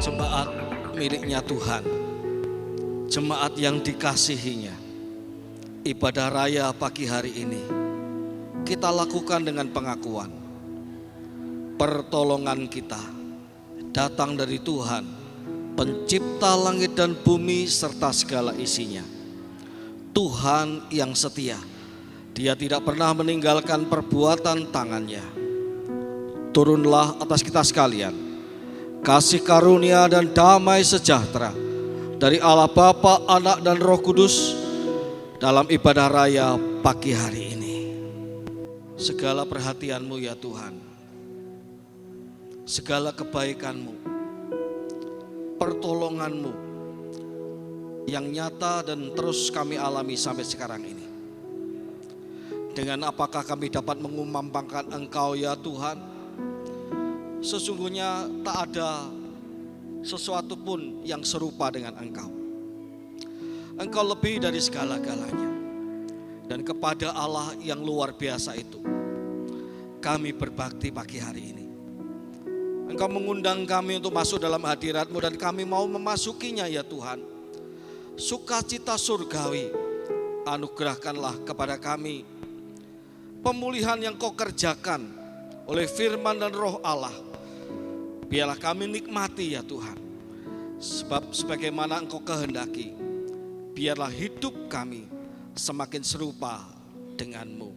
Jemaat miliknya Tuhan, jemaat yang dikasihinya, ibadah raya pagi hari ini kita lakukan dengan pengakuan pertolongan kita datang dari Tuhan, pencipta langit dan bumi serta segala isinya. Tuhan yang setia, Dia tidak pernah meninggalkan perbuatan tangannya. Turunlah atas kita sekalian kasih karunia dan damai sejahtera dari Allah Bapa, Anak dan Roh Kudus dalam ibadah raya pagi hari ini. Segala perhatian-Mu ya Tuhan, segala kebaikan-Mu, pertolongan-Mu yang nyata dan terus kami alami sampai sekarang ini. Dengan apakah kami dapat mengumandangkan Engkau ya Tuhan? Sesungguhnya tak ada sesuatu pun yang serupa dengan Engkau. Engkau lebih dari segala-galanya. Dan kepada Allah yang luar biasa itu kami berbakti pagi hari ini. Engkau mengundang kami untuk masuk dalam hadirat-Mu dan kami mau memasukinya ya Tuhan. Sukacita surgawi anugerahkanlah kepada kami. Pemulihan yang Kau kerjakan oleh firman dan roh Allah, biarlah kami nikmati ya Tuhan. Sebab sebagaimana Engkau kehendaki, biarlah hidup kami semakin serupa dengan-Mu.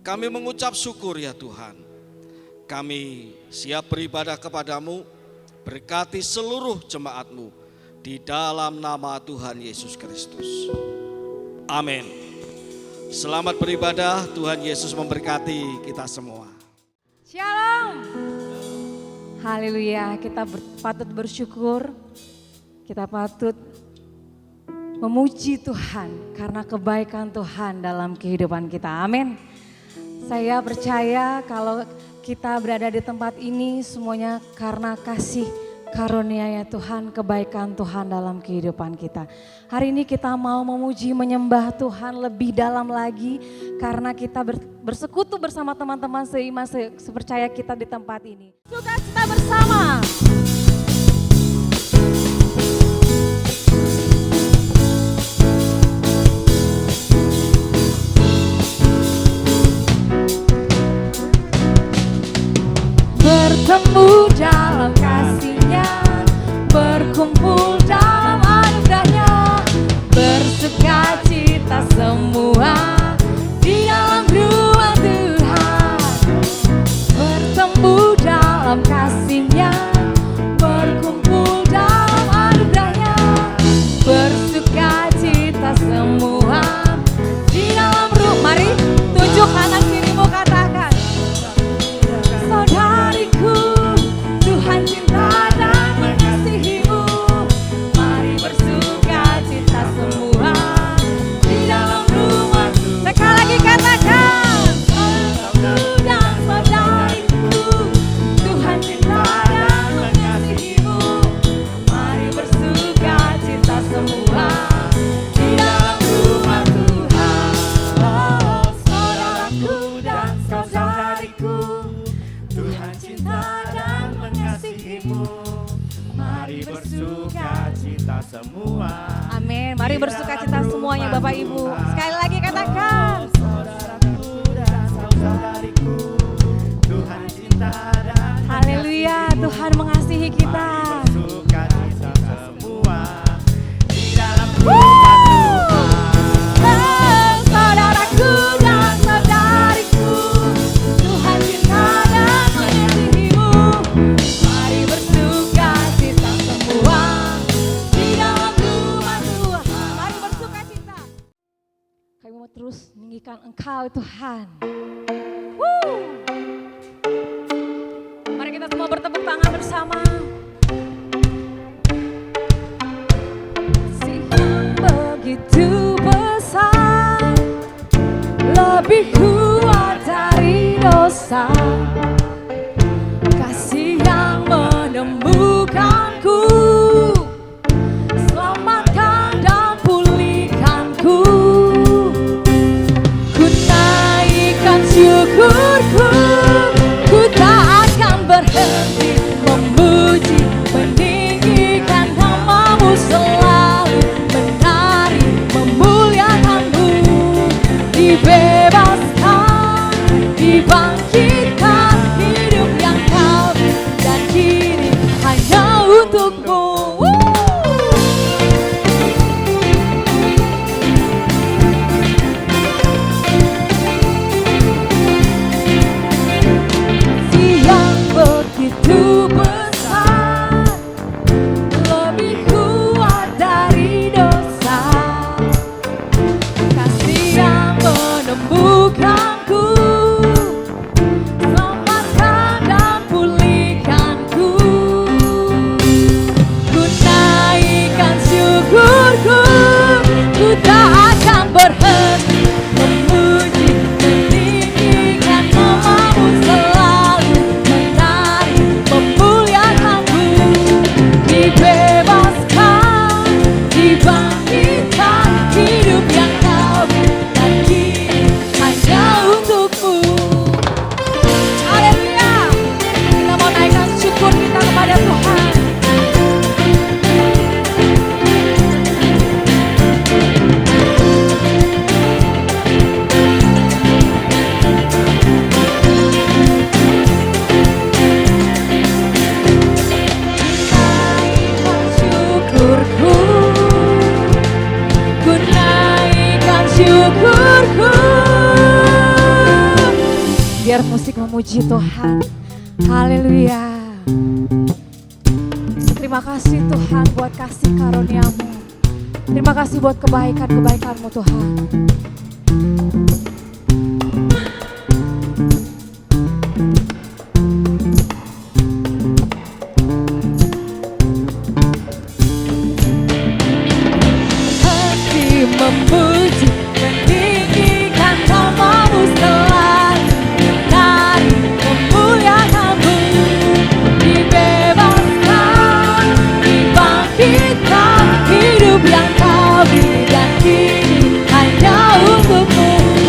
Kami mengucap syukur ya Tuhan. Kami siap beribadah kepada-Mu. Berkati seluruh jemaat-Mu di dalam nama Tuhan Yesus Kristus. Amin. Selamat beribadah, Tuhan Yesus memberkati kita semua. Shalom. Haleluya, kita patut bersyukur, kita patut memuji Tuhan karena kebaikan Tuhan dalam kehidupan kita. Amin. Saya percaya kalau kita berada di tempat ini semuanya karena kasih karunia-Nya Tuhan, kebaikan Tuhan dalam kehidupan kita. Hari ini kita mau memuji, menyembah Tuhan lebih dalam lagi karena kita bersekutu bersama teman-teman seiman sepercaya kita di tempat ini. Sukacita bersama. Bertemu dalam kasih-Nya, berkumpul dalam anugerah-Nya, bersukacita semua di dalam ruang Tuhan. Bertemu dalam kasih-Nya, berkumpul dalam anugerah-Nya, bersukacita semua di dalam ruang. Mari tunjuk kanan kirimu, katakan, saudariku, Tuhan cinta dan mengasihi-Mu. Mari bersukacita semua di dalam rumah. Sekali lagi katakan, saudaraku dan saudariku, Tuhan cinta dan mengasihi-Mu. Mari bersukacita semua di dalam rumah Tuhan. Oh, saudaraku dan saudariku, Tuhan cinta dan mengasihi-Mu. Mari bersukacita semua. Amin. Mari bersukacita semuanya Bapak Ibu. Sekali lagi katakan, Saudaraku dan saudariku, Tuhan cinta dan haleluya, Tuhan mengasihi kita. bersukacita semua di dalam Saudaraku dan saudariku, Tuhan cinta dan mengasihi-Mu. Mari bersukacita semua di dalam rumah Tuhan. Mari bersukacita. Kami mau terus meninggikan Engkau Tuhan. Mari kita semua bertepuk tangan bersama. Kasih begitu besar, lebih kuat dari dosa. Kasih yang menemukanku, selamatkan dan pulihkanku. Ku naikkan syukurku, ku tak akan berhenti memuji untukmu. Yang begitu besar, lebih kuat dari dosa, kasih yang menemukanku, selamatkan dan pulihkanku. Ku naikkan syukurku, ku tak akan berhenti memuji, meninggikan namamu selalu, menari, memuliakanmu. Dibebaskan, dibangkitkan, hidup yang kau berikan kini hanya untukmu. Haleluya. Kita mau naikkan syukur kita kepada Tuhan. Naikkan syukurku, ku naikkan syukurku. Biar musik memuji Tuhan. Haleluya. Terima kasih Tuhan buat kasih karunia-Mu. Terima kasih buat kebaikan-kebaikan-Mu Tuhan. Hati memuji, meninggikan namamu selalu, menari, memuliakanmu. Dibebaskan, dibangkitkan, hidup yang kau berikan kini hanya untukmu.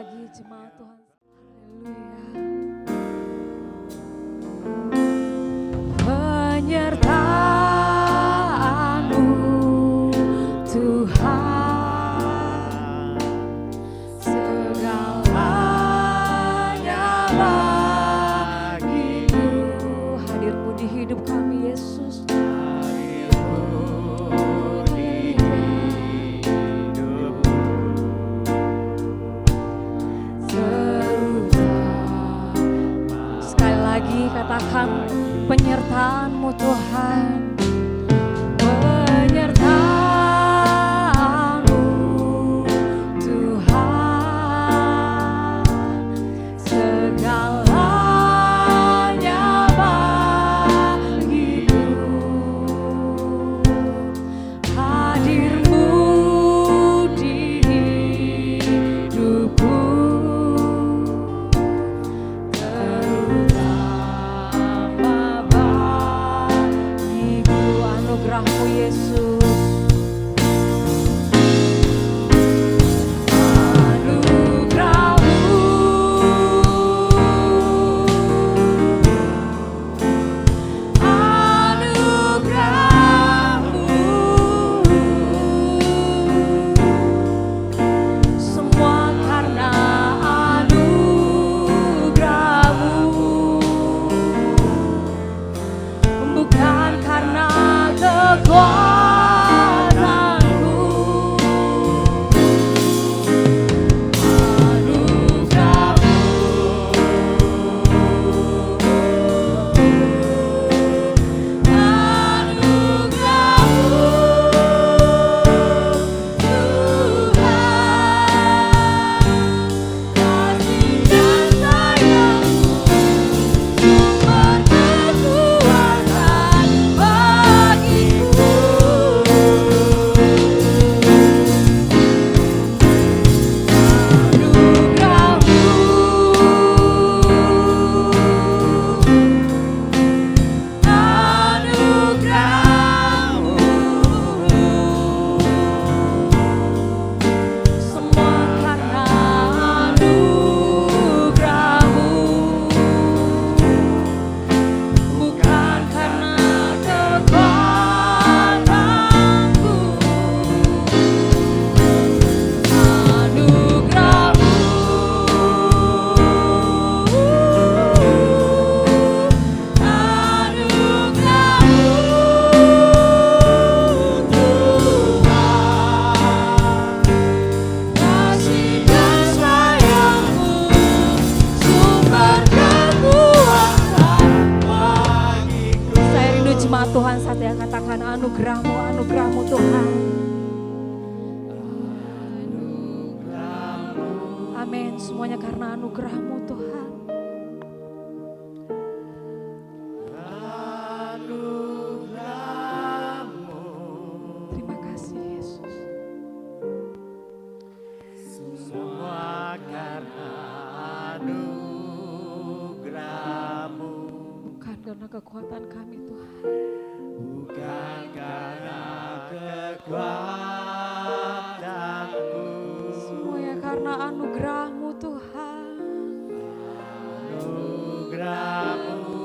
lagi jemaat Tuhan. Haleluya. Penyertaan-Mu Tuhan, segalanya bagiku. Hadir-Mu di hidup kami Yesus. Katakan penyertaan-Mu Tuhan, penyertaan-Mu Tuhan, segalanya bagiku. Hadir-Mu di hidupku, anugerah-Mu Yesus. Anugerah-Mu, anugerah-Mu, semua karena anugerah-Mu, bukan karena kekuatanku. Tuhan saat yang katakan anugerah-Mu, anugerah-Mu Tuhan. Amin, semuanya karena anugerah-Mu Tuhan. Terima kasih Yesus. Semua karena anugerah-Mu, bukan karena kekuatan kami Tuhan. bukan karena kekuatanku. Semuanya karena anugerah-Mu Tuhan. Anugerah-Mu,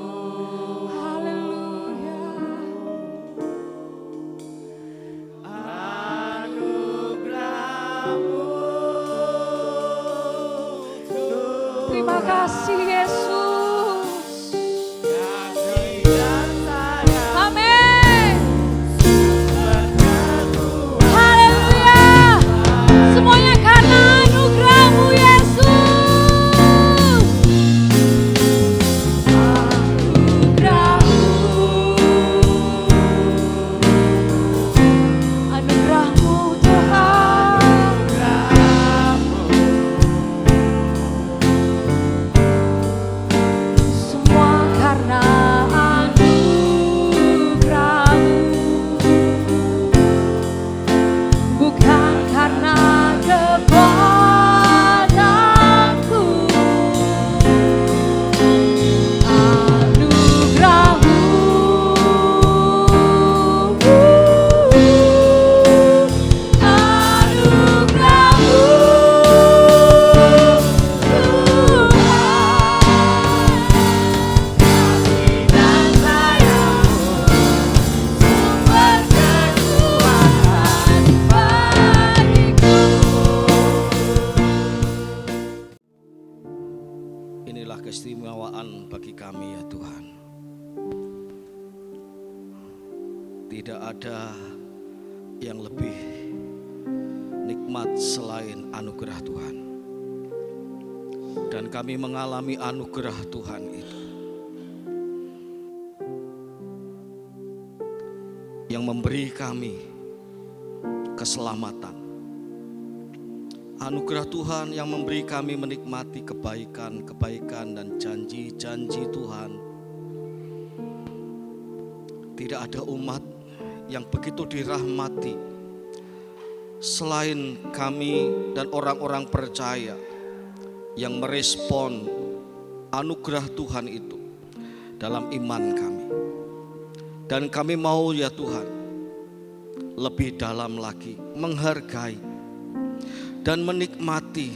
Haleluya. anugerah-Mu. Terima kasih Yesus. Amin. Haleluya. Semuanya karena anugerah-Mu Yesus. Anugerah-Mu Tuhan. adalah keistimewaan bagi kami ya Tuhan. Tidak ada yang lebih nikmat selain anugerah Tuhan. Dan kami mengalami anugerah Tuhan itu, yang memberi kami keselamatan. Anugerah Tuhan yang memberi kami menikmati kebaikan-kebaikan dan janji-janji Tuhan. Tidak ada umat yang begitu dirahmati selain kami dan orang-orang percaya yang merespon anugerah Tuhan itu dalam iman kami. Dan kami mau ya Tuhan lebih dalam lagi menghargai dan menikmati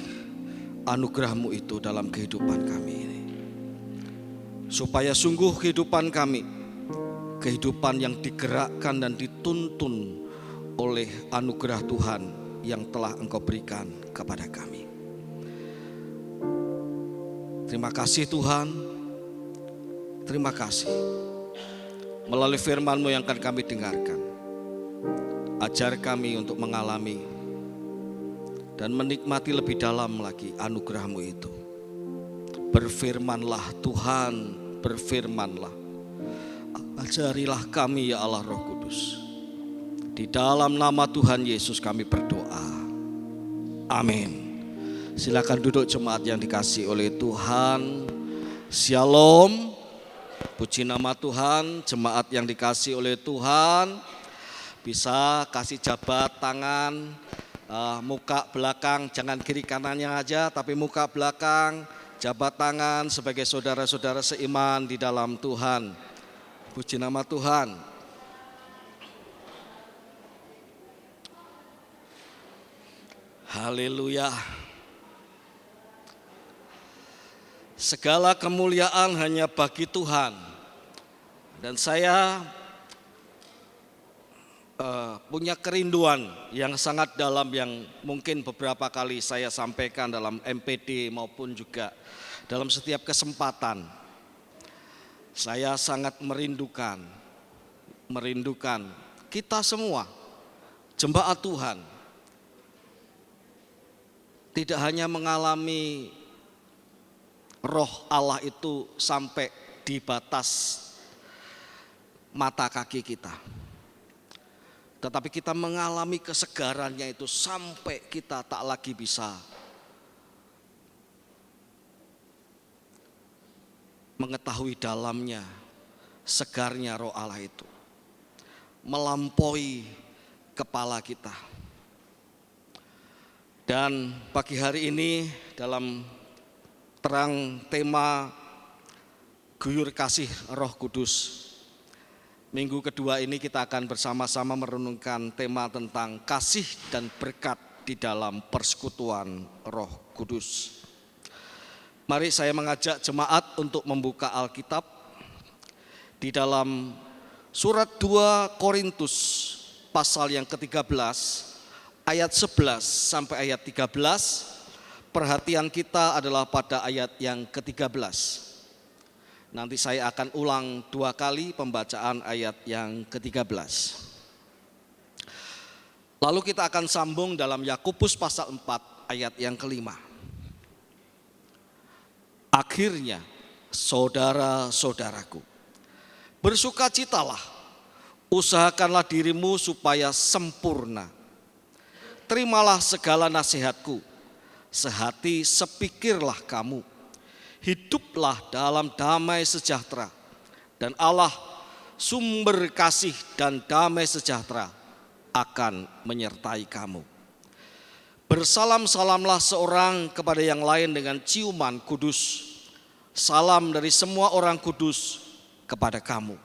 anugerah-Mu itu dalam kehidupan kami ini. Supaya sungguh kehidupan kami, kehidupan yang digerakkan dan dituntun oleh anugerah Tuhan yang telah Engkau berikan kepada kami. Terima kasih Tuhan, terima kasih. Melalui firman-Mu yang akan kami dengarkan, ajar kami untuk mengalami dan menikmati lebih dalam lagi anugerah-Mu itu. Berfirmanlah Tuhan, berfirmanlah. Ajarilah kami ya Allah Roh Kudus. Di dalam nama Tuhan Yesus kami berdoa. Amin. Silakan duduk jemaat yang dikasihi oleh Tuhan. Shalom. Puji nama Tuhan. Jemaat yang dikasihi oleh Tuhan, bisa kasih jabat tangan, muka belakang, jangan kiri kanannya aja, tapi muka belakang, jabat tangan sebagai saudara-saudara seiman di dalam Tuhan. Puji nama Tuhan. Haleluya. Segala kemuliaan hanya bagi Tuhan. Dan saya punya kerinduan yang sangat dalam yang mungkin beberapa kali saya sampaikan dalam MPD maupun juga dalam setiap kesempatan. Saya sangat merindukan kita semua, jemaat Tuhan, tidak hanya mengalami Roh Allah itu sampai di batas mata kaki kita, tetapi kita mengalami kesegarannya itu sampai kita tak lagi bisa mengetahui dalamnya segarnya Roh Allah itu, melampaui kepala kita. Dan pagi hari ini dalam terang tema Guyur Kasih Roh Kudus, minggu kedua ini kita akan bersama-sama merenungkan tema tentang kasih dan berkat di dalam persekutuan Roh Kudus. Mari saya mengajak jemaat untuk membuka Alkitab di dalam surat 2 Korintus pasal yang ke-13 ayat 11 sampai ayat 13. Perhatian kita adalah pada ayat yang ke-13. Nanti saya akan ulang 2 kali pembacaan ayat yang ke-13. Lalu kita akan sambung dalam Yakobus pasal 4 ayat yang ke-5. Akhirnya, saudara-saudaraku, bersukacitalah, usahakanlah dirimu supaya sempurna. Terimalah segala nasihatku, sehati sepikirlah kamu, hiduplah dalam damai sejahtera, dan Allah sumber kasih dan damai sejahtera akan menyertai kamu. Bersalam-salamlah seorang kepada yang lain dengan ciuman kudus. Salam dari semua orang kudus kepada kamu.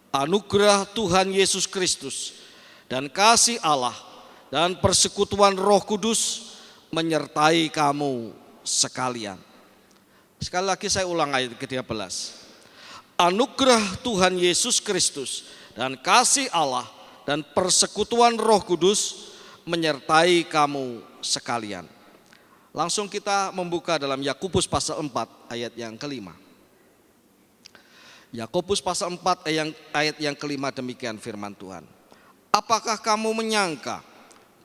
Anugerah Tuhan Yesus Kristus dan kasih Allah dan persekutuan Roh Kudus menyertai kamu sekalian. Sekali lagi saya ulang ayat ke-13. Anugerah Tuhan Yesus Kristus dan kasih Allah dan persekutuan Roh Kudus menyertai kamu sekalian. Langsung kita membuka dalam Yakobus pasal 4 ayat yang kelima. Yakobus pasal 4 ayat yang kelima, demikian firman Tuhan. Apakah kamu menyangka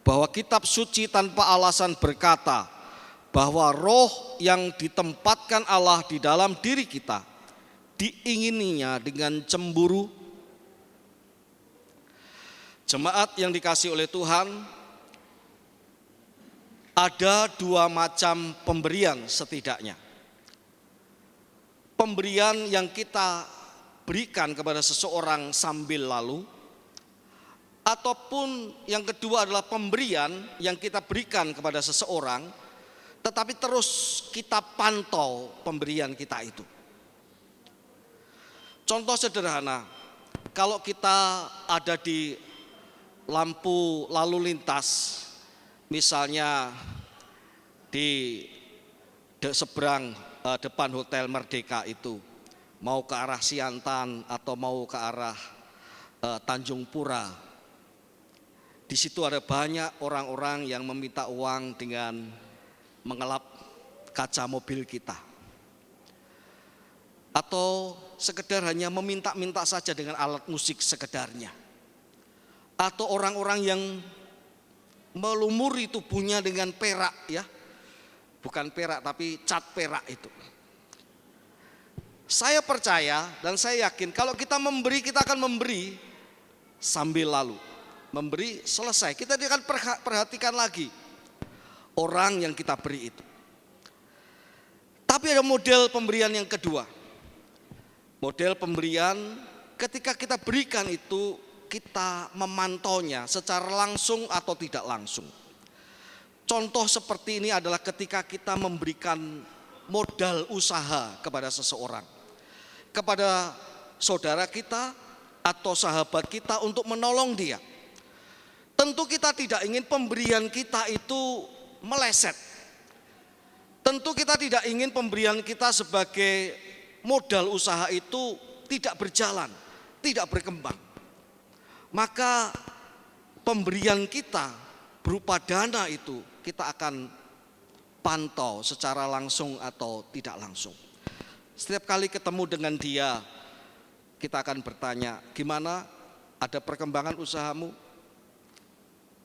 bahwa kitab suci tanpa alasan berkata bahwa roh yang ditempatkan Allah di dalam diri kita diingininya dengan cemburu? Jemaat yang dikasihi oleh Tuhan, ada dua macam pemberian setidaknya. Pemberian yang kita berikan kepada seseorang sambil lalu, ataupun yang kedua adalah pemberian yang kita berikan kepada seseorang tetapi terus kita pantau pemberian kita itu. Contoh sederhana, kalau kita ada di lampu lalu lintas, misalnya di seberang depan Hotel Merdeka itu, mau ke arah Siantan atau mau ke arah Tanjung Pura. Di situ ada banyak orang-orang yang meminta uang dengan mengelap kaca mobil kita. Atau sekedar hanya meminta-minta saja dengan alat musik sekedarnya. Atau orang-orang yang melumuri tubuhnya dengan perak, ya. Bukan perak tapi cat perak itu. Saya percaya dan saya yakin kalau kita memberi, kita akan memberi sambil lalu. Memberi selesai, kita akan perhatikan lagi orang yang kita beri itu. Tapi ada model pemberian yang kedua. Model pemberian ketika kita berikan itu, kita memantaunya secara langsung atau tidak langsung. Contoh seperti ini adalah ketika kita memberikan modal usaha kepada seseorang, kepada saudara kita atau sahabat kita untuk menolong dia. Tentu kita tidak ingin pemberian kita itu meleset. Tentu kita tidak ingin pemberian kita sebagai modal usaha itu tidak berjalan, tidak berkembang. Maka pemberian kita berupa dana itu kita akan pantau secara langsung atau tidak langsung. Setiap kali ketemu dengan dia, kita akan bertanya, gimana, ada perkembangan usahamu?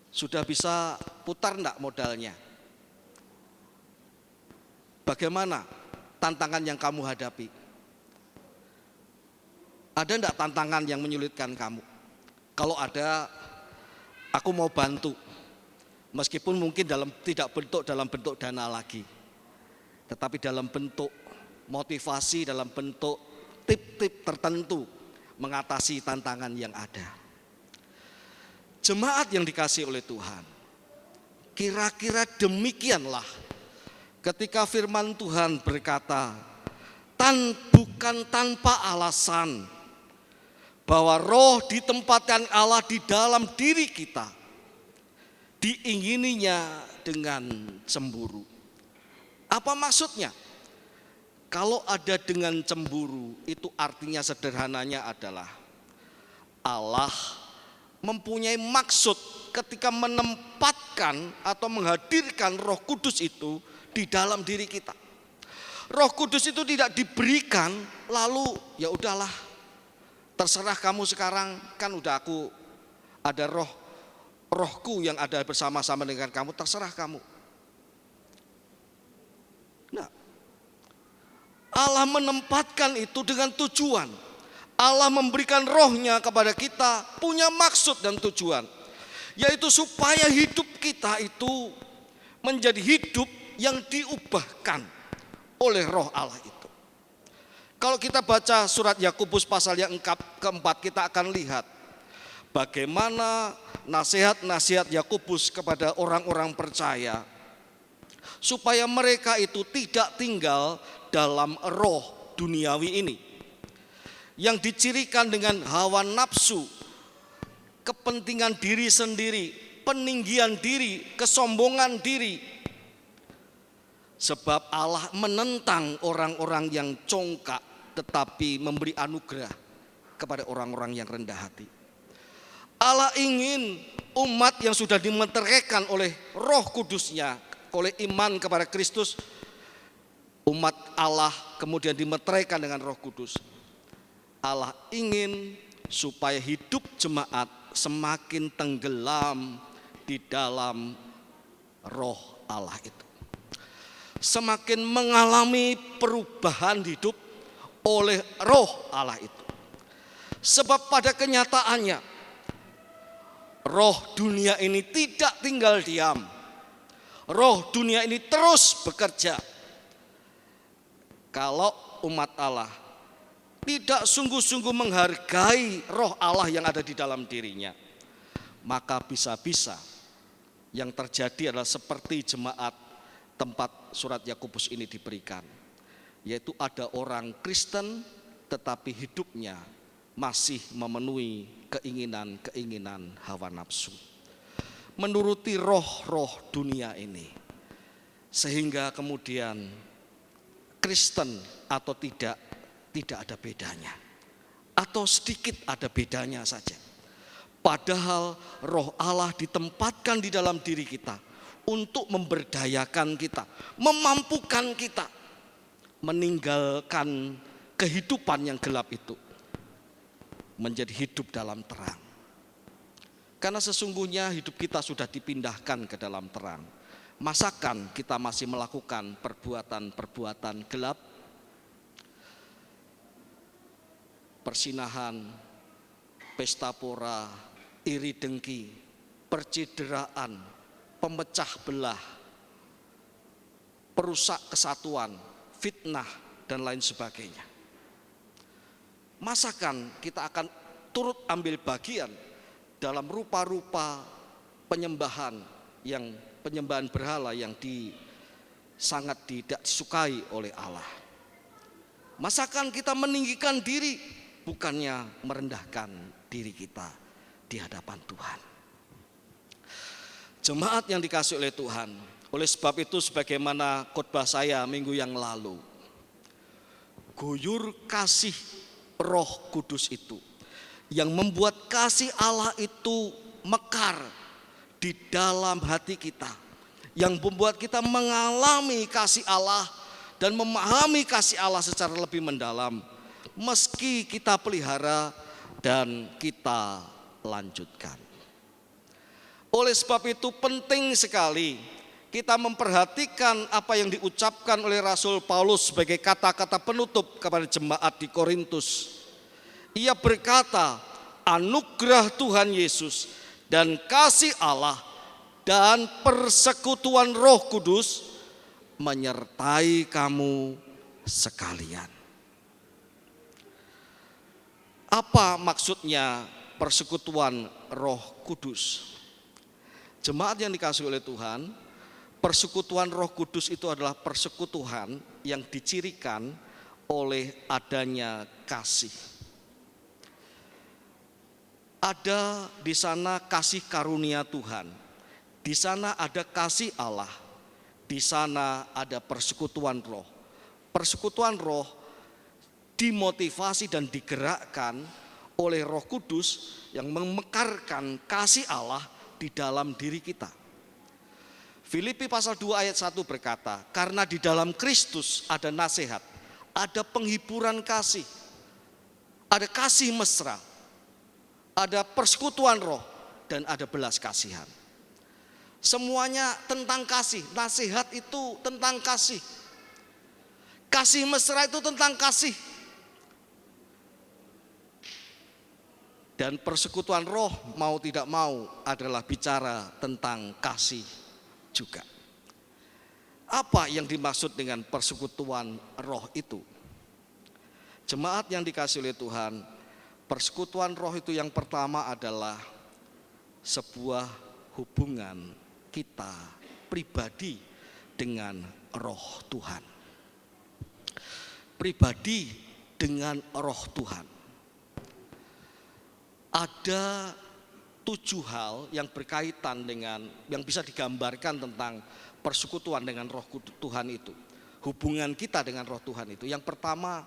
Sudah bisa putar enggak modalnya? Bagaimana tantangan yang kamu hadapi? Ada enggak tantangan yang menyulitkan kamu? Kalau ada, aku mau bantu. Meskipun mungkin tidak dalam bentuk dana lagi, tetapi dalam bentuk motivasi, dalam bentuk tip-tip tertentu mengatasi tantangan yang ada. Jemaat yang dikasihi oleh Tuhan, kira-kira demikianlah ketika firman Tuhan berkata, bukan tanpa alasan bahwa roh ditempatkan Allah di dalam diri kita, diingininya dengan cemburu. Apa maksudnya? Kalau ada dengan cemburu, itu artinya sederhananya adalah Allah mempunyai maksud ketika menempatkan atau menghadirkan Roh Kudus itu di dalam diri kita. Roh Kudus itu tidak diberikan lalu ya udahlah, terserah kamu sekarang, kan udah aku ada rohku yang ada bersama-sama dengan kamu, terserah kamu. Nah, Allah menempatkan itu dengan tujuan. Allah memberikan rohnya kepada kita punya maksud dan tujuan, yaitu supaya hidup kita itu menjadi hidup yang diubahkan oleh roh Allah itu. Kalau kita baca surat Yakobus pasal yang keempat, kita akan lihat bagaimana nasihat-nasihat Yakobus kepada orang-orang percaya supaya mereka itu tidak tinggal dalam roh duniawi ini yang dicirikan dengan hawa nafsu, kepentingan diri sendiri, peninggian diri, kesombongan diri. Sebab Allah menentang orang-orang yang congkak tetapi memberi anugerah kepada orang-orang yang rendah hati. Allah ingin umat yang sudah dimeteraikan oleh Roh Kudusnya oleh iman kepada Kristus, umat Allah kemudian dimeteraikan dengan Roh Kudus. Allah ingin supaya hidup jemaat semakin tenggelam di dalam Roh Allah itu. Semakin mengalami perubahan hidup oleh Roh Allah itu. Sebab pada kenyataannya roh dunia ini tidak tinggal diam. Roh dunia ini terus bekerja. Kalau umat Allah tidak sungguh-sungguh menghargai roh Allah yang ada di dalam dirinya, maka bisa-bisa yang terjadi adalah seperti jemaat tempat surat Yakobus ini diberikan, yaitu ada orang Kristen tetapi hidupnya masih memenuhi keinginan-keinginan hawa nafsu, menuruti roh-roh dunia ini, sehingga kemudian Kristen atau tidak ada bedanya, atau sedikit ada bedanya saja. Padahal roh Allah ditempatkan di dalam diri kita untuk memberdayakan kita, memampukan kita meninggalkan kehidupan yang gelap itu menjadi hidup dalam terang. Karena sesungguhnya hidup kita sudah dipindahkan ke dalam terang. Masakan kita masih melakukan perbuatan-perbuatan gelap, persinahan, pesta pora, iri dengki, percideraan, pemecah belah, perusak kesatuan, fitnah, dan lain sebagainya. Masakan kita akan turut ambil bagian dalam rupa-rupa penyembahan berhala yang sangat tidak disukai oleh Allah. Masakan kita meninggikan diri, bukannya merendahkan diri kita di hadapan Tuhan. Jemaat yang dikasihi oleh Tuhan, oleh sebab itu sebagaimana khotbah saya minggu yang lalu, guyur kasih Roh Kudus itu yang membuat kasih Allah itu mekar di dalam hati kita, yang membuat kita mengalami kasih Allah dan memahami kasih Allah secara lebih mendalam, meski kita pelihara dan kita lanjutkan. Oleh sebab itu penting sekali kita memperhatikan apa yang diucapkan oleh Rasul Paulus sebagai kata-kata penutup kepada jemaat di Korintus. Ia berkata, anugerah Tuhan Yesus dan kasih Allah dan persekutuan Roh Kudus menyertai kamu sekalian. Apa maksudnya persekutuan Roh Kudus? Jemaat yang dikasihi oleh Tuhan, persekutuan Roh Kudus itu adalah persekutuan yang dicirikan oleh adanya kasih. Ada di sana kasih karunia Tuhan, di sana ada kasih Allah, di sana ada persekutuan roh. Persekutuan roh dimotivasi dan digerakkan oleh Roh Kudus yang memekarkan kasih Allah di dalam diri kita. Filipi pasal 2 ayat 1 berkata, karena di dalam Kristus ada nasihat, ada penghiburan kasih, ada kasih mesra, ada persekutuan roh, dan ada belas kasihan. Semuanya tentang kasih. Nasihat itu tentang kasih. Kasih mesra itu tentang kasih. Dan persekutuan roh mau tidak mau adalah bicara tentang kasih juga. Apa yang dimaksud dengan persekutuan roh itu? Jemaat yang dikasihi oleh Tuhan, persekutuan roh itu yang pertama adalah sebuah hubungan kita pribadi dengan roh Tuhan. Pribadi dengan roh Tuhan. Ada 7 hal yang berkaitan dengan, yang bisa digambarkan tentang persekutuan dengan roh Tuhan itu. Hubungan kita dengan roh Tuhan itu. Yang pertama,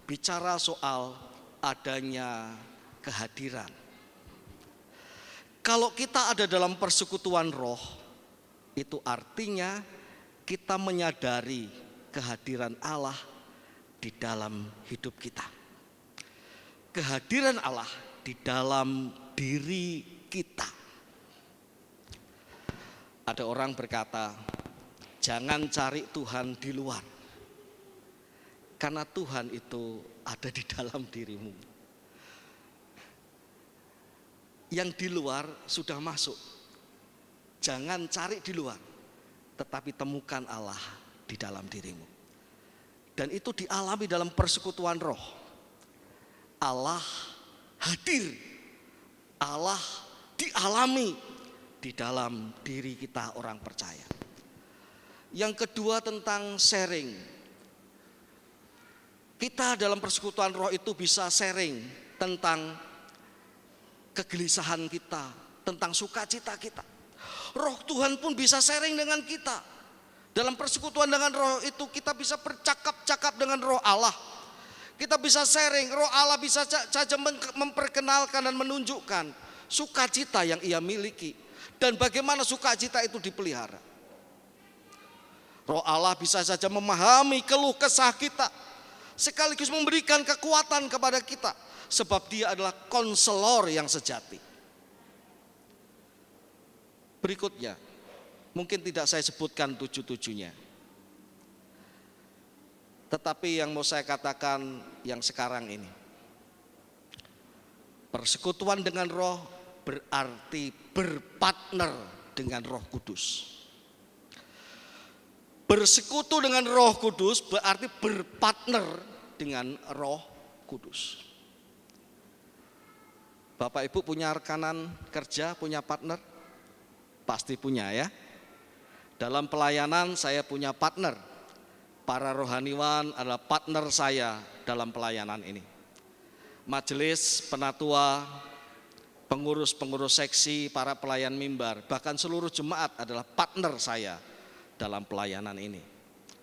bicara soal adanya kehadiran. Kalau kita ada dalam persekutuan roh, itu artinya kita menyadari kehadiran Allah di dalam hidup kita. Kehadiran Allah di dalam diri kita. Ada orang berkata, jangan cari Tuhan di luar, karena Tuhan itu ada di dalam dirimu. Yang di luar sudah masuk. Jangan cari di luar, tetapi temukan Allah di dalam dirimu. Dan itu dialami dalam persekutuan roh. Allah hadir, Allah dialami di dalam diri kita orang percaya. Yang kedua tentang sharing. Kita dalam persekutuan roh itu bisa sharing tentang kegelisahan kita, tentang sukacita kita. Roh Tuhan pun bisa sharing dengan kita. Dalam persekutuan dengan roh itu kita bisa bercakap-cakap dengan roh Allah. Kita bisa sharing, roh Allah bisa saja memperkenalkan dan menunjukkan sukacita yang ia miliki. Dan bagaimana sukacita itu dipelihara. Roh Allah bisa saja memahami keluh kesah kita, sekaligus memberikan kekuatan kepada kita, sebab dia adalah konselor yang sejati. Berikutnya, mungkin tidak saya sebutkan 7-7-nya. Tetapi yang mau saya katakan yang sekarang ini. Persekutuan dengan roh berarti berpartner dengan Roh Kudus. Bersekutu dengan Roh Kudus berarti berpartner dengan Roh Kudus. Bapak Ibu punya rekanan kerja, punya partner? Pasti punya ya. Dalam pelayanan saya punya partner. Para rohaniwan adalah partner saya dalam pelayanan ini. Majelis penatua, pengurus-pengurus seksi, para pelayan mimbar, bahkan seluruh jemaat adalah partner saya dalam pelayanan ini.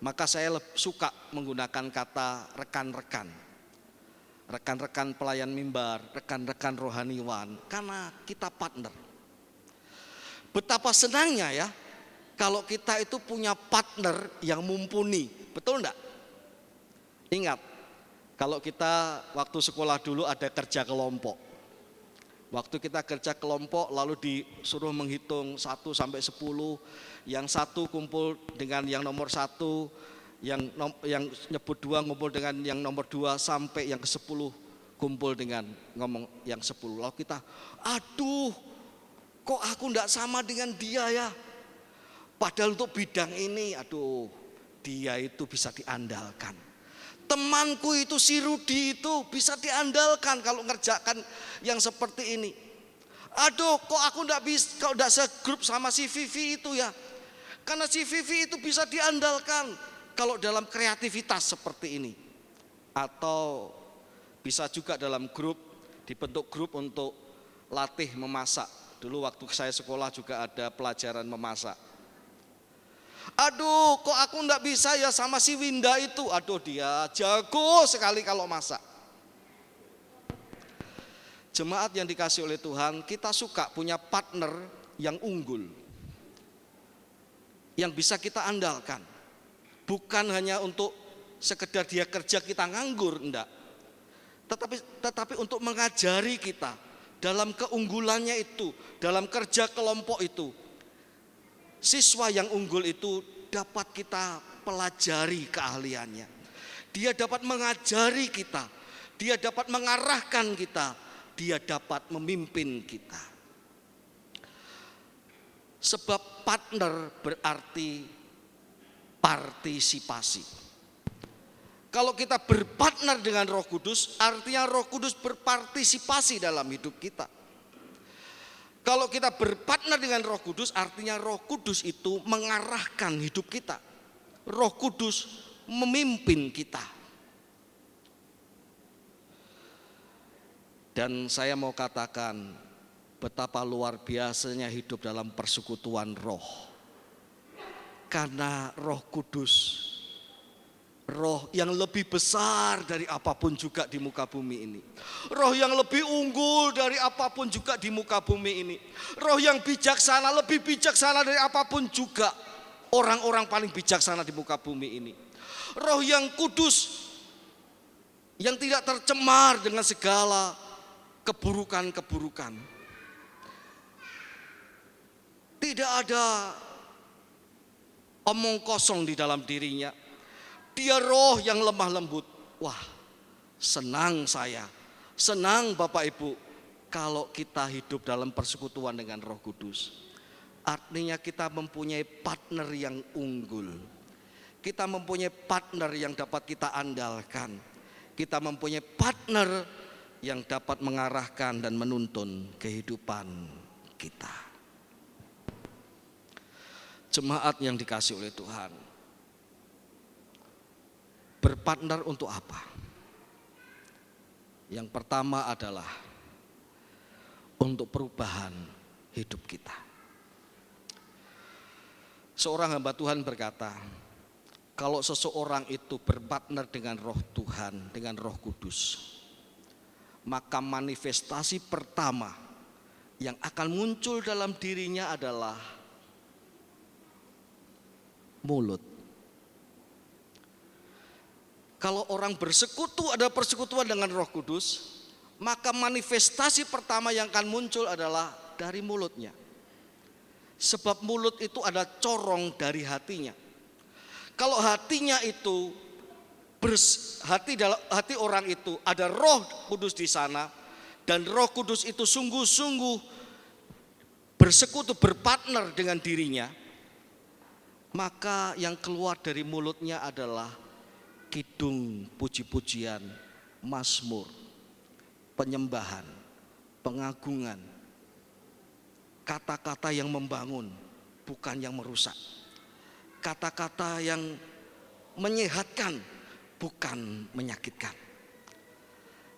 Maka saya suka menggunakan kata rekan-rekan. Rekan-rekan pelayan mimbar, rekan-rekan rohaniwan, karena kita partner. Betapa senangnya ya kalau kita itu punya partner yang mumpuni, betul enggak? Ingat, kalau kita waktu sekolah dulu ada kerja kelompok. Waktu kita kerja kelompok lalu disuruh menghitung 1 sampai 10, yang satu kumpul dengan yang nomor 1, yang nyebut 2 ngumpul dengan yang nomor 2 sampai yang ke-10 kumpul dengan ngomong yang 10. Lalu kita, aduh, kok aku enggak sama dengan dia ya? Padahal untuk bidang ini, aduh, dia itu bisa diandalkan. Temanku itu si Rudi itu bisa diandalkan kalau ngerjakan yang seperti ini. Aduh, kok aku enggak bisa, kok enggak segrup sama si Vivi itu ya? Karena si Vivi itu bisa diandalkan kalau dalam kreativitas seperti ini. Atau bisa juga dalam grup, dibentuk grup untuk latih memasak. Dulu waktu saya sekolah juga ada pelajaran memasak. Aduh, kok aku enggak bisa ya sama si Winda itu. Aduh, dia jago sekali kalau masak. Jemaat yang dikasih oleh Tuhan, kita suka punya partner yang unggul, yang bisa kita andalkan. Bukan hanya untuk sekedar dia kerja kita nganggur, enggak. Tetapi untuk mengajari kita dalam keunggulannya itu, dalam kerja kelompok itu. Siswa yang unggul itu dapat kita pelajari keahliannya. Dia dapat mengajari kita, dia dapat mengarahkan kita, dia dapat memimpin kita. Sebab partner berarti partisipasi. Kalau kita berpartner dengan Roh Kudus, artinya Roh Kudus berpartisipasi dalam hidup kita. Kalau kita berpartner dengan Roh Kudus, artinya Roh Kudus itu mengarahkan hidup kita. Roh Kudus memimpin kita. Dan saya mau katakan betapa luar biasanya hidup dalam persekutuan roh. Karena Roh Kudus, roh yang lebih besar dari apapun juga di muka bumi ini. Roh yang lebih unggul dari apapun juga di muka bumi ini. Roh yang bijaksana, lebih bijaksana dari apapun juga orang-orang paling bijaksana di muka bumi ini. Roh yang kudus, yang tidak tercemar dengan segala keburukan-keburukan. Tidak ada omong kosong di dalam dirinya. Dia roh yang lemah lembut. Wah, senang saya, senang Bapak Ibu kalau kita hidup dalam persekutuan dengan Roh Kudus. Artinya kita mempunyai partner yang unggul. Kita mempunyai partner yang dapat kita andalkan. Kita mempunyai partner yang dapat mengarahkan dan menuntun kehidupan kita. Jemaat yang dikasihi oleh Tuhan, berpartner untuk apa? Yang pertama adalah untuk perubahan hidup kita. Seorang hamba Tuhan berkata, kalau seseorang itu berpartner dengan Roh Tuhan, dengan Roh Kudus, maka manifestasi pertama yang akan muncul dalam dirinya adalah mulut. Kalau orang bersekutu, ada persekutuan dengan Roh Kudus, maka manifestasi pertama yang akan muncul adalah dari mulutnya. Sebab mulut itu ada corong dari hatinya. Kalau hatinya itu hati orang itu ada Roh Kudus di sana, dan Roh Kudus itu sungguh-sungguh bersekutu, berpartner dengan dirinya, maka yang keluar dari mulutnya adalah kidung puji-pujian, mazmur, penyembahan, pengagungan, kata-kata yang membangun, bukan yang merusak, kata-kata yang menyehatkan, bukan menyakitkan.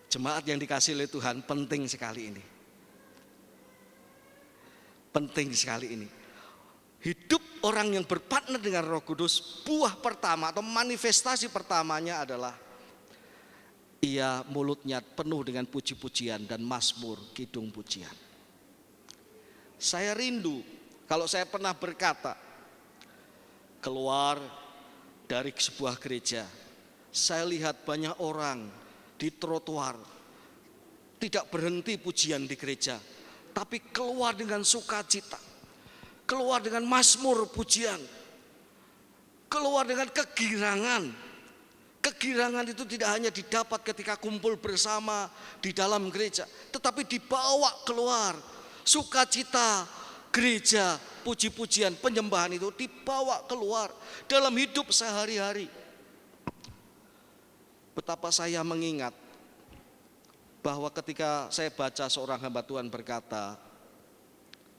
Jemaat yang dikasihi oleh Tuhan, penting sekali ini. Penting sekali ini. Hidup orang yang berpartner dengan Roh Kudus, buah pertama atau manifestasi pertamanya adalah ia mulutnya penuh dengan puji-pujian dan mazmur, kidung pujian. Saya rindu kalau saya pernah berkata keluar dari sebuah gereja, saya lihat banyak orang di trotoar tidak berhenti pujian di gereja, tapi keluar dengan sukacita, keluar dengan mazmur pujian, keluar dengan kegirangan. Kegirangan itu tidak hanya didapat ketika kumpul bersama di dalam gereja, tetapi dibawa keluar. Sukacita gereja, puji-pujian, penyembahan itu dibawa keluar dalam hidup sehari-hari. Betapa saya mengingat bahwa ketika saya baca seorang hamba Tuhan berkata,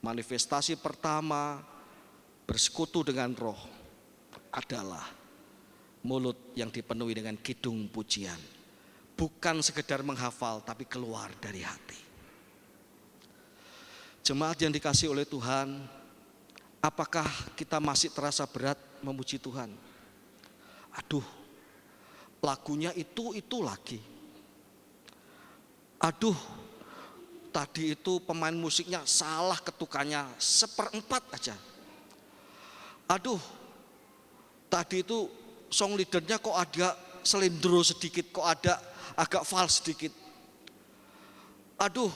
manifestasi pertama bersekutu dengan Roh adalah mulut yang dipenuhi dengan kidung pujian. Bukan sekedar menghafal, tapi keluar dari hati. Jemaat yang dikasihi oleh Tuhan, apakah kita masih terasa berat memuji Tuhan? Aduh, lagunya itu lagi. Aduh, tadi itu pemain musiknya salah ketukannya 1/4 aja. Aduh, tadi itu song leadernya kok ada selindro sedikit, kok ada agak fals sedikit. Aduh,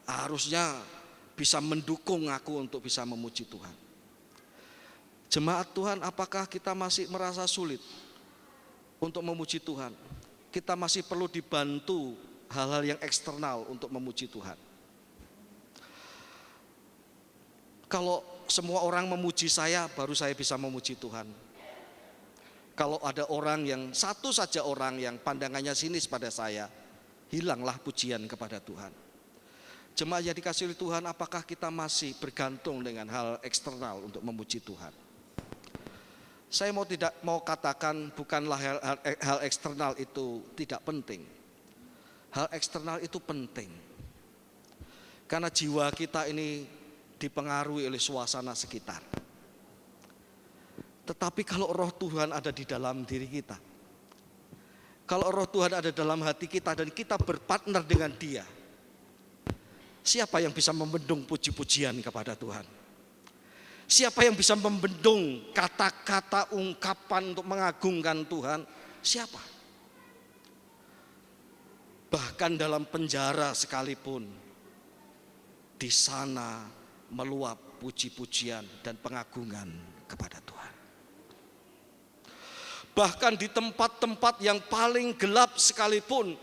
harusnya bisa mendukung aku untuk bisa memuji Tuhan. Jemaat Tuhan, apakah kita masih merasa sulit untuk memuji Tuhan? Kita masih perlu dibantu hal-hal yang eksternal untuk memuji Tuhan. Kalau semua orang memuji saya, baru saya bisa memuji Tuhan. Kalau ada orang yang, satu saja orang yang pandangannya sinis pada saya, hilanglah pujian kepada Tuhan. Jemaat yang dikasihi oleh Tuhan, apakah kita masih bergantung dengan hal eksternal untuk memuji Tuhan? Saya tidak mau katakan bukanlah hal eksternal itu tidak penting. Hal eksternal itu penting. Karena jiwa kita ini dipengaruhi oleh suasana sekitar. Tetapi kalau Roh Tuhan ada di dalam diri kita, kalau Roh Tuhan ada dalam hati kita dan kita berpartner dengan Dia, siapa yang bisa membendung puji-pujian kepada Tuhan? Siapa yang bisa membendung kata-kata ungkapan untuk mengagungkan Tuhan? Siapa? Bahkan dalam penjara sekalipun, di sana meluap puji-pujian dan pengagungan kepada Tuhan. Bahkan di tempat-tempat yang paling gelap sekalipun,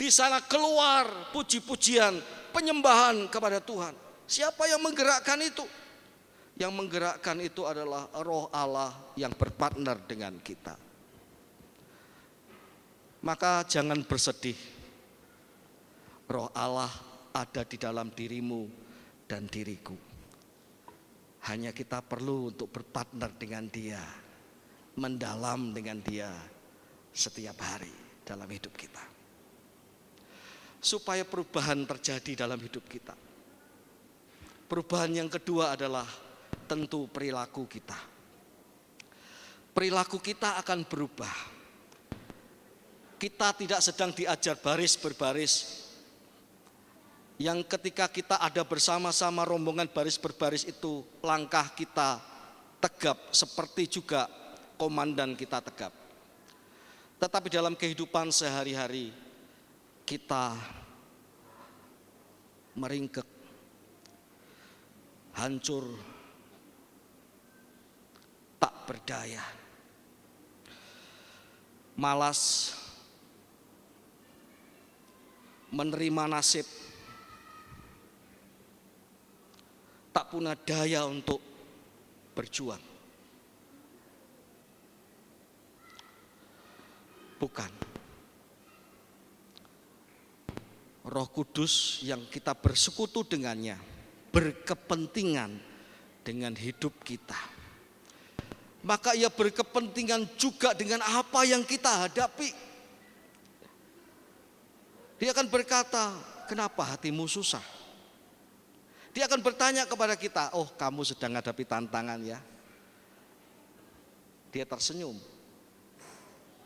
di sana keluar puji-pujian, penyembahan kepada Tuhan. Siapa yang menggerakkan itu? Yang menggerakkan itu adalah Roh Allah yang berpartner dengan kita. Maka jangan bersedih. Roh Allah ada di dalam dirimu dan diriku. Hanya kita perlu untuk berpartner dengan Dia, mendalam dengan Dia setiap hari dalam hidup kita. Supaya perubahan terjadi dalam hidup kita. Perubahan yang kedua adalah tentu perilaku kita. Perilaku kita akan berubah. Kita tidak sedang diajar baris berbaris. Yang ketika kita ada bersama-sama rombongan baris berbaris itu, langkah kita tegap seperti juga komandan kita tegap. Tetapi dalam kehidupan sehari-hari kita meringkek, hancur, tak berdaya, malas, menerima nasib, tak punya daya untuk berjuang. Bukan. Roh Kudus yang kita bersekutu dengannya berkepentingan dengan hidup kita. Maka ia berkepentingan juga dengan apa yang kita hadapi. Dia akan berkata, kenapa hatimu susah? Dia akan bertanya kepada kita, oh kamu sedang menghadapi tantangan ya. Dia tersenyum.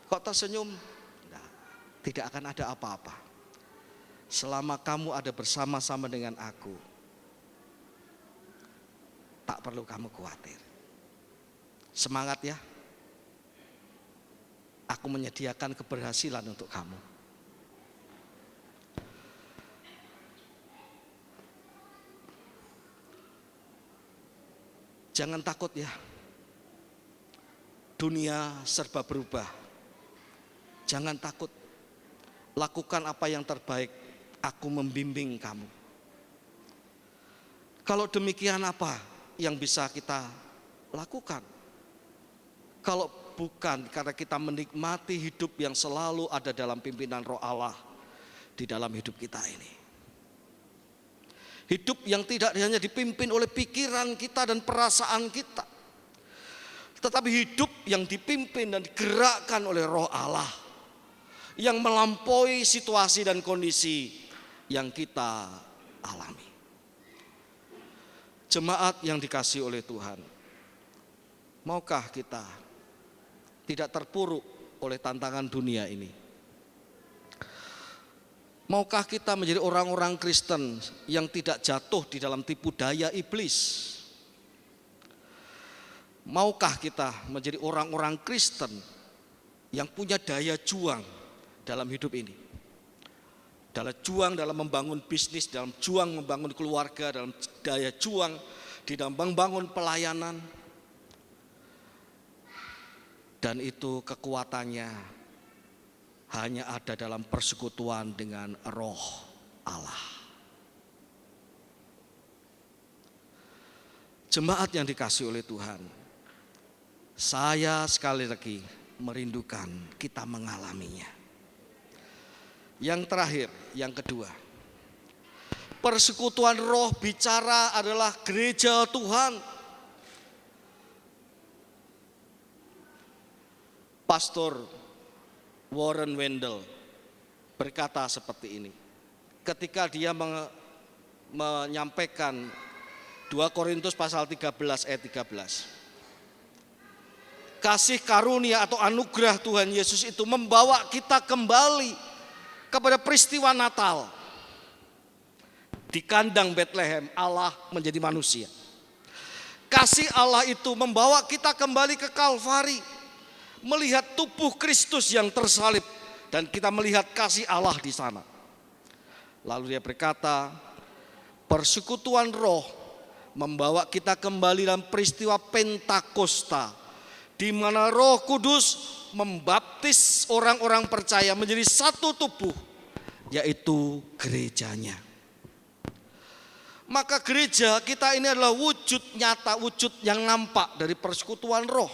Kok tersenyum? Nah, tidak akan ada apa-apa. Selama kamu ada bersama-sama dengan aku, tak perlu kamu khawatir. Semangat ya. Aku menyediakan keberhasilan untuk kamu. Jangan takut ya. Dunia serba berubah. Jangan takut. Lakukan apa yang terbaik. Aku membimbing kamu. Kalau demikian apa yang bisa kita lakukan? Kalau bukan karena kita menikmati hidup yang selalu ada dalam pimpinan Roh Allah di dalam hidup kita ini. Hidup yang tidak hanya dipimpin oleh pikiran kita dan perasaan kita, tetapi hidup yang dipimpin dan digerakkan oleh Roh Allah yang melampaui situasi dan kondisi yang kita alami. Jemaat yang dikasihi oleh Tuhan, maukah kita tidak terpuruk oleh tantangan dunia ini? Maukah kita menjadi orang-orang Kristen yang tidak jatuh di dalam tipu daya iblis? Maukah kita menjadi orang-orang Kristen yang punya daya juang dalam hidup ini? Dalam juang dalam membangun bisnis, dalam juang membangun keluarga, dalam daya juang di dalam membangun pelayanan. Dan itu kekuatannya hanya ada dalam persekutuan dengan Roh Allah. Jemaat yang dikasihi oleh Tuhan, saya sekali lagi merindukan kita mengalaminya. Yang terakhir, yang kedua, persekutuan Roh bicara adalah gereja Tuhan. Pastor Warren Wendell berkata seperti ini ketika dia menyampaikan 2 Korintus pasal 13 ayat 13. Kasih karunia atau anugerah Tuhan Yesus itu membawa kita kembali kepada peristiwa Natal. Di kandang Bethlehem Allah menjadi manusia. Kasih Allah itu membawa kita kembali ke Kalvari, melihat tubuh Kristus yang tersalib, dan kita melihat kasih Allah di sana. Lalu dia berkata, persekutuan roh membawa kita kembali dalam peristiwa Pentakosta, di mana Roh Kudus membaptis orang-orang percaya menjadi satu tubuh, yaitu gerejanya. Maka gereja kita ini adalah wujud nyata, wujud yang nampak dari persekutuan roh.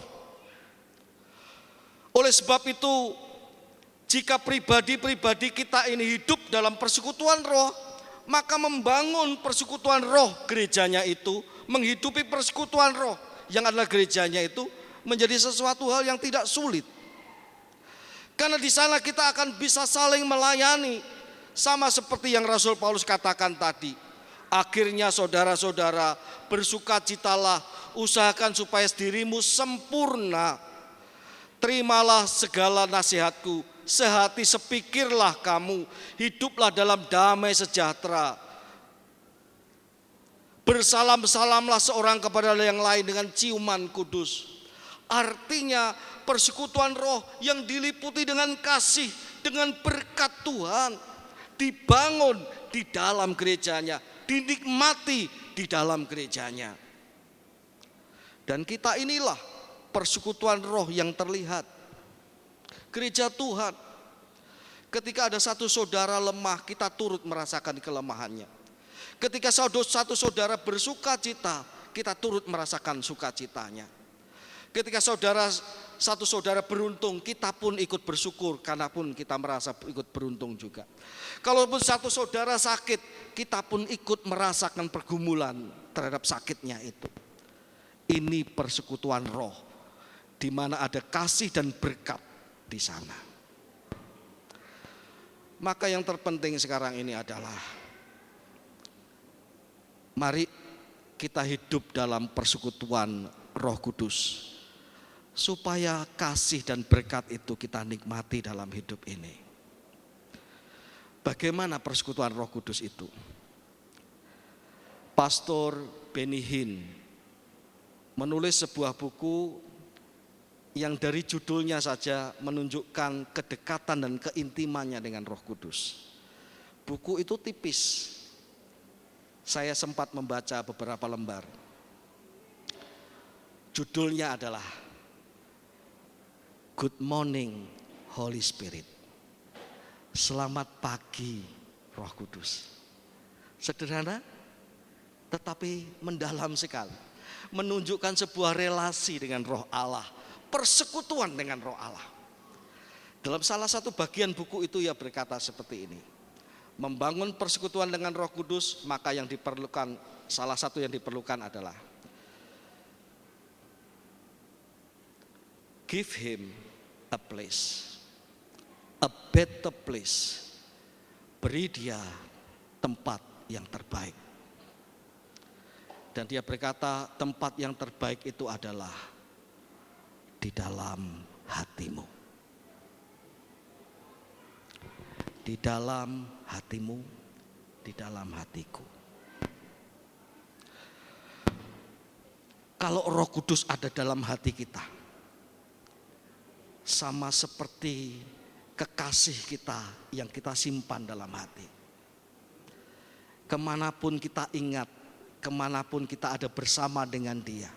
Oleh sebab itu, jika pribadi-pribadi kita ini hidup dalam persekutuan roh, maka membangun persekutuan roh gerejanya itu, menghidupi persekutuan roh yang adalah gerejanya itu, menjadi sesuatu hal yang tidak sulit. Karena di sana kita akan bisa saling melayani, sama seperti yang Rasul Paulus katakan tadi. Akhirnya saudara-saudara, bersukacitalah, usahakan supaya dirimu sempurna. Terimalah segala nasihatku, sehati sepikirlah kamu, hiduplah dalam damai sejahtera. Bersalam-salamlah seorang kepada yang lain dengan ciuman kudus. Artinya persekutuan roh yang diliputi dengan kasih, dengan berkat Tuhan, dibangun di dalam gerejanya, dinikmati di dalam gerejanya. Dan kita inilah persekutuan roh yang terlihat. Gereja Tuhan, ketika ada satu saudara lemah, kita turut merasakan kelemahannya. Ketika satu saudara bersuka cita, kita turut merasakan sukacitanya. Ketika satu saudara beruntung, kita pun ikut bersyukur, karena pun kita merasa ikut beruntung juga. Kalaupun satu saudara sakit, kita pun ikut merasakan pergumulan terhadap sakitnya itu. Ini persekutuan roh, di mana ada kasih dan berkat di sana. Maka yang terpenting sekarang ini adalah, mari kita hidup dalam persekutuan Roh Kudus, supaya kasih dan berkat itu kita nikmati dalam hidup ini. Bagaimana persekutuan Roh Kudus itu? Pastor Benny Hinn menulis sebuah buku yang dari judulnya saja menunjukkan kedekatan dan keintimannya dengan Roh Kudus. Buku itu tipis. Saya sempat membaca beberapa lembar. Judulnya adalah Good Morning Holy Spirit. Selamat pagi Roh Kudus. Sederhana tetapi mendalam sekali. Menunjukkan sebuah relasi dengan Roh Allah, persekutuan dengan Roh Allah. Dalam salah satu bagian buku itu ia berkata seperti ini. Membangun persekutuan dengan Roh Kudus, maka yang diperlukan, salah satu yang diperlukan adalah give him a place, a better place. Beri dia tempat yang terbaik. Dan dia berkata, tempat yang terbaik itu adalah di dalam hatimu. Di dalam hatimu, di dalam hatiku. Kalau Roh Kudus ada dalam hati kita, sama seperti kekasih kita yang kita simpan dalam hati. Kemanapun kita ingat, kemanapun kita ada bersama dengan dia.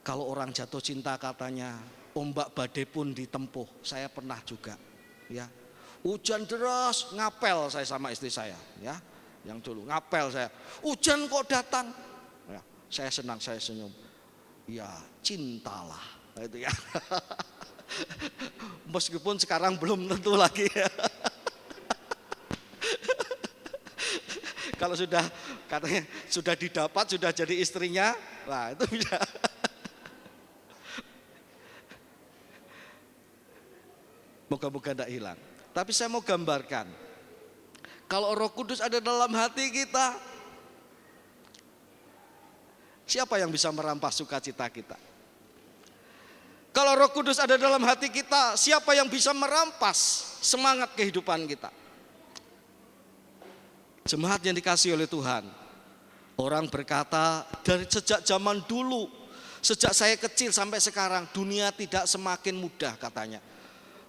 Kalau orang jatuh cinta katanya, ombak badai pun ditempuh. Saya pernah juga, ya. Hujan deras, ngapel saya sama istri saya, ya. Yang dulu ngapel saya, hujan kok datang. Ya, saya senang, saya senyum. Ya, cintalah. Itu ya. Meskipun sekarang belum tentu lagi. Kalau sudah katanya sudah didapat, sudah jadi istrinya, nah itu bisa. Moga-moga tidak hilang. Tapi saya mau gambarkan, kalau Roh Kudus ada dalam hati kita, siapa yang bisa merampas sukacita kita? Kalau Roh Kudus ada dalam hati kita, siapa yang bisa merampas semangat kehidupan kita? Jemaat yang dikasihi oleh Tuhan, Orang berkata dari sejak zaman dulu, sejak saya kecil sampai sekarang, dunia tidak semakin mudah katanya.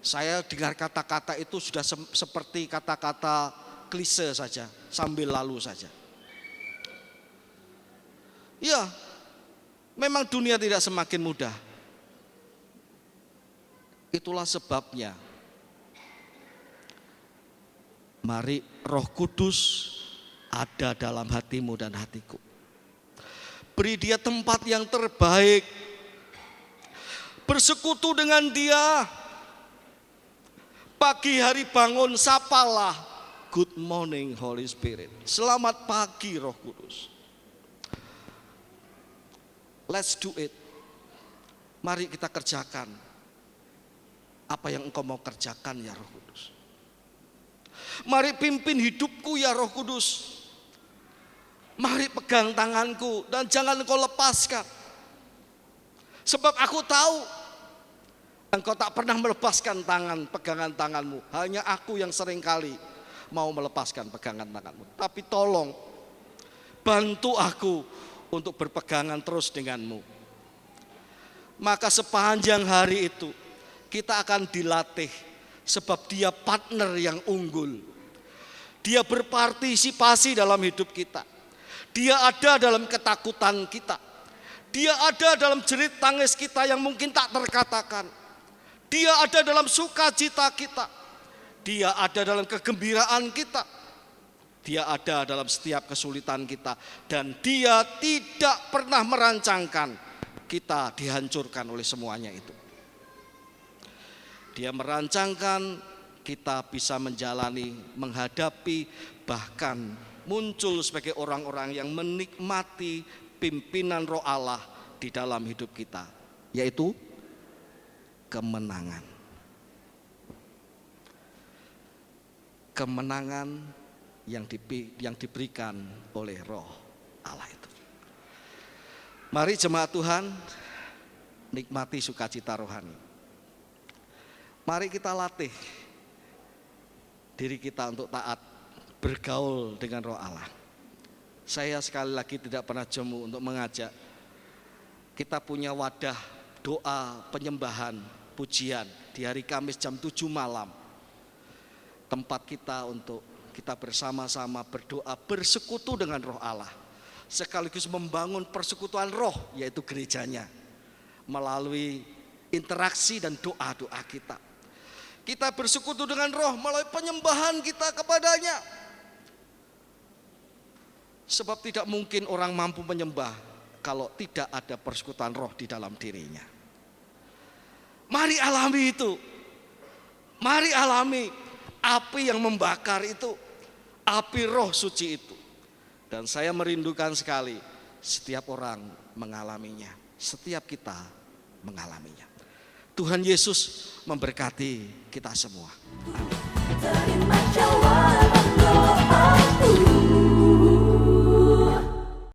Saya dengar kata-kata itu sudah seperti kata-kata klise saja, sambil lalu saja. Ya, memang dunia tidak semakin mudah. Itulah sebabnya, mari Roh Kudus ada dalam hatimu dan hatiku. Beri dia tempat yang terbaik. Bersekutu dengan dia. Pagi hari bangun, sapalah. Good morning Holy Spirit. Selamat pagi Roh Kudus. Let's do it. Mari kita kerjakan apa yang engkau mau kerjakan ya Roh Kudus. Mari pimpin hidupku ya Roh Kudus. Mari pegang tanganku dan jangan engkau lepaskan. Sebab aku tahu engkau tak pernah melepaskan pegangan tanganmu. Hanya aku yang seringkali mau melepaskan pegangan tanganmu. Tapi tolong bantu aku untuk berpegangan terus denganmu. Maka sepanjang hari itu kita akan dilatih. Sebab dia partner yang unggul. Dia berpartisipasi dalam hidup kita. Dia ada dalam ketakutan kita. Dia ada dalam jerit tangis kita yang mungkin tak terkatakan. Dia ada dalam sukacita kita. Dia ada dalam kegembiraan kita. Dia ada dalam setiap kesulitan kita. Dan dia tidak pernah merancangkan kita dihancurkan oleh semuanya itu. Dia merancangkan kita bisa menjalani, menghadapi, bahkan muncul sebagai orang-orang yang menikmati pimpinan Roh Allah di dalam hidup kita, yaitu kemenangan. Kemenangan yang diberikan oleh Roh Allah itu. Mari jemaat Tuhan nikmati sukacita rohani. Mari kita latih diri kita untuk taat, bergaul dengan Roh Allah. Saya sekali lagi tidak pernah jemu untuk mengajak. Kita punya wadah doa, penyembahan, pujian di hari Kamis jam 7 malam. Tempat kita untuk kita bersama-sama berdoa, bersekutu dengan Roh Allah. Sekaligus membangun persekutuan roh, yaitu gerejanya. Melalui interaksi dan doa-doa kita. Kita bersekutu dengan Roh melalui penyembahan kita kepadanya. Sebab tidak mungkin orang mampu menyembah kalau tidak ada persekutuan Roh di dalam dirinya. Mari alami itu. Mari alami api yang membakar itu. Api Roh Suci itu. Dan saya merindukan sekali setiap orang mengalaminya. Setiap kita mengalaminya. Tuhan Yesus memberkati kita semua. Terima jawab.